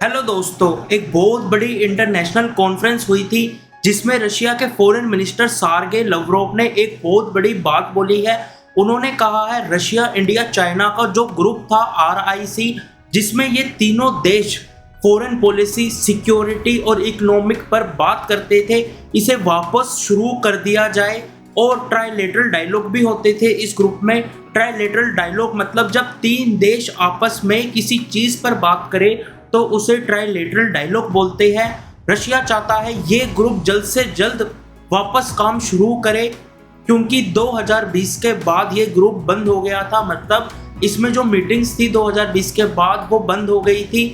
Hello दोस्तों, एक बहुत बड़ी इंटरनेशनल कॉन्फ्रेंस हुई थी जिसमें रशिया के फॉरेन मिनिस्टर सार्गे लवरोव ने एक बहुत बड़ी बात बोली है। उन्होंने कहा है रशिया, इंडिया, चाइना का जो ग्रुप था RIC, जिसमें ये तीनों देश फॉरेन पॉलिसी, सिक्योरिटी और इकोनॉमिक पर बात करते थे, इसे वापस शुरू कर दिया जाए। और ट्राइलेटरल डायलॉग भी होते थे इस ग्रुप में। ट्राइलेटरल डायलॉग मतलब जब तीन देश आपस में किसी चीज पर बात करें तो उसे ट्राइलेटरल डायलॉग बोलते हैं। रशिया चाहता है ये ग्रुप जल्द से जल्द वापस काम शुरू करे, क्योंकि 2020 के बाद ये ग्रुप बंद हो गया था। मतलब इसमें जो मीटिंग्स थी 2020 के बाद वो बंद हो गई थी।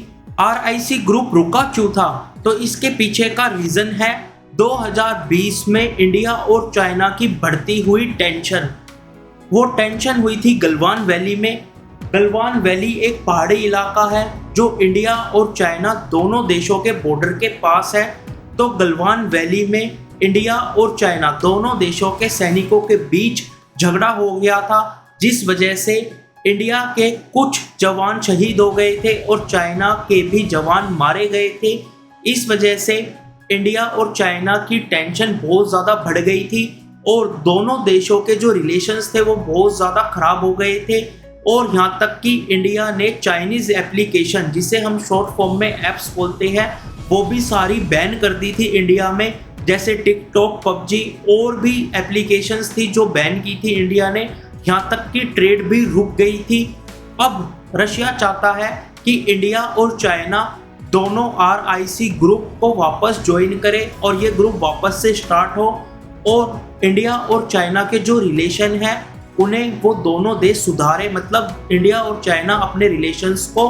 RIC ग्रुप रुका क्यों था? तो इसके पीछे का रीजन है 2020 में इंडिया और चाइना की बढ़ती हुई टेंशन। वो टेंशन हुई थी गलवान वैली में। गलवान वैली एक पहाड़ी इलाका है जो इंडिया और चाइना दोनों देशों के बॉर्डर के पास है। तो गलवान वैली में इंडिया और चाइना दोनों देशों के सैनिकों के बीच झगड़ा हो गया था, जिस वजह से इंडिया के कुछ जवान शहीद हो गए थे और चाइना के भी जवान मारे गए थे। इस वजह से इंडिया और चाइना की टेंशन बहुत ज़्यादा बढ़ गई थी और दोनों देशों के जो रिलेशंस थे वो बहुत ज़्यादा खराब हो गए थे। और यहाँ तक कि इंडिया ने चाइनीज़ एप्लीकेशन, जिसे हम शॉर्ट फॉर्म में ऐप्स बोलते हैं, वो भी सारी बैन कर दी थी इंडिया में, जैसे टिकटॉक, पबजी और भी एप्लीकेशंस थी जो बैन की थी इंडिया ने। यहाँ तक कि ट्रेड भी रुक गई थी। अब रशिया चाहता है कि इंडिया और चाइना दोनों RIC ग्रुप को वापस ज्वाइन करे और ये ग्रुप वापस से स्टार्ट हो, और इंडिया और चाइना के जो रिलेशन है उन्हें वो दोनों देश सुधारे। मतलब इंडिया और चाइना अपने रिलेशंस को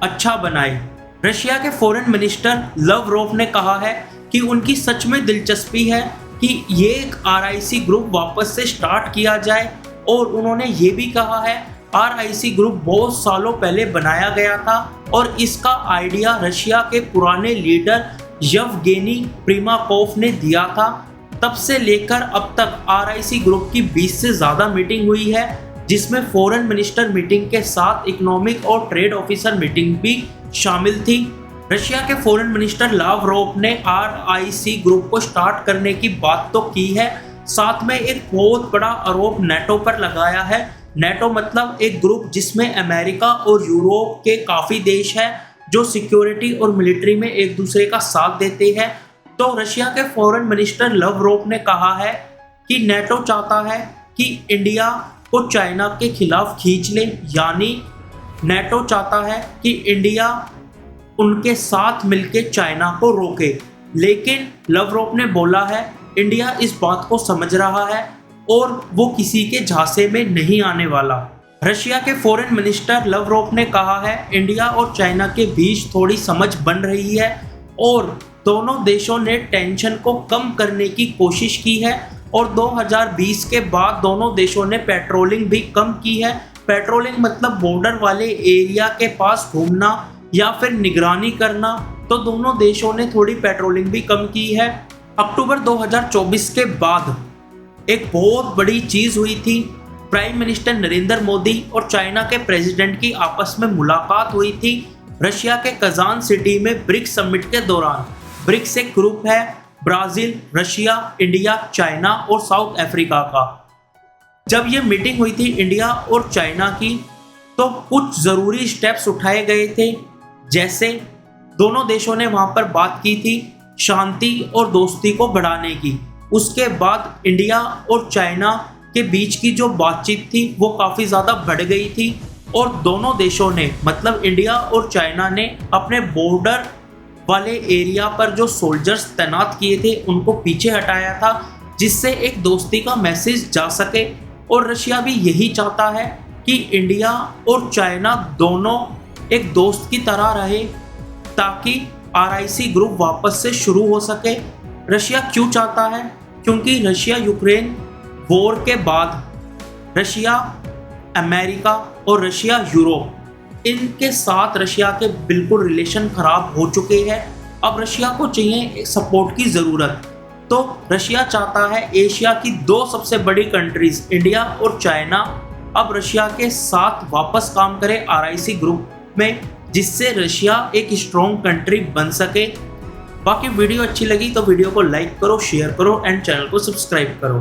अच्छा बनाए। रशिया के फॉरेन मिनिस्टर लवरोव ने कहा है कि उनकी सच में दिलचस्पी है कि ये एक RIC ग्रुप वापस से स्टार्ट किया जाए। और उन्होंने ये भी कहा है RIC ग्रुप बहुत सालों पहले बनाया गया था और इसका आइडिया रशिया के पुराने लीडर येवगेनी प्रिमाकोव ने दिया था। तब से लेकर अब तक RIC ग्रुप की 20 से ज़्यादा मीटिंग हुई है, जिसमें फॉरेन मिनिस्टर मीटिंग के साथ इकोनॉमिक और ट्रेड ऑफिसर मीटिंग भी शामिल थी। रशिया के फॉरेन मिनिस्टर लावरोव ने RIC ग्रुप को स्टार्ट करने की बात तो की है, साथ में एक बहुत बड़ा आरोप नेटो पर लगाया है। नेटो मतलब एक ग्रुप जिसमें अमेरिका और यूरोप के काफ़ी देश हैं जो सिक्योरिटी और मिलिट्री में एक दूसरे का साथ देते हैं। तो रशिया के फॉरेन मिनिस्टर लवरोव ने कहा है कि नेटो चाहता है कि इंडिया को चाइना के खिलाफ खींच ले, यानी नेटो चाहता है कि इंडिया उनके साथ मिलकर चाइना को रोके। लेकिन लवरोव ने बोला है इंडिया इस बात को समझ रहा है और वो किसी के झांसे में नहीं आने वाला। रशिया के फॉरेन मिनिस्टर लवरोव ने कहा है इंडिया और चाइना के बीच थोड़ी समझ बन रही है और दोनों देशों ने टेंशन को कम करने की कोशिश की है। और 2020 के बाद दोनों देशों ने पेट्रोलिंग भी कम की है। पेट्रोलिंग मतलब बॉर्डर वाले एरिया के पास घूमना या फिर निगरानी करना। तो दोनों देशों ने थोड़ी पेट्रोलिंग भी कम की है। अक्टूबर 2024 के बाद एक बहुत बड़ी चीज़ हुई थी। प्राइम मिनिस्टर नरेंद्र मोदी और चाइना के प्रेसिडेंट की आपस में मुलाकात हुई थी रशिया के कजान सिटी में ब्रिक्स समिट के दौरान। ब्रिक्स एक ग्रुप है ब्राज़ील, रशिया, इंडिया, चाइना और साउथ अफ्रीका का। जब ये मीटिंग हुई थी इंडिया और चाइना की, तो कुछ ज़रूरी स्टेप्स उठाए गए थे, जैसे दोनों देशों ने वहाँ पर बात की थी शांति और दोस्ती को बढ़ाने की। उसके बाद इंडिया और चाइना के बीच की जो बातचीत थी वो काफ़ी ज़्यादा बढ़ गई थी और दोनों देशों ने, मतलब इंडिया और चाइना ने, अपने बॉर्डर वाले एरिया पर जो सोल्जर्स तैनात किए थे उनको पीछे हटाया था, जिससे एक दोस्ती का मैसेज जा सके। और रशिया भी यही चाहता है कि इंडिया और चाइना दोनों एक दोस्त की तरह रहे, ताकि RIC ग्रुप वापस से शुरू हो सके। रशिया क्यों चाहता है? क्योंकि रशिया यूक्रेन वॉर के बाद रशिया, अमेरिका और रशिया यूरोप, इनके साथ रशिया के बिल्कुल रिलेशन खराब हो चुके हैं। अब रशिया को चाहिए सपोर्ट की ज़रूरत। तो रशिया चाहता है एशिया की दो सबसे बड़ी कंट्रीज इंडिया और चाइना अब रशिया के साथ वापस काम करें RIC ग्रुप में, जिससे रशिया एक स्ट्रॉन्ग कंट्री बन सके। बाकी वीडियो अच्छी लगी तो वीडियो को लाइक करो, शेयर करो एंड चैनल को सब्सक्राइब करो।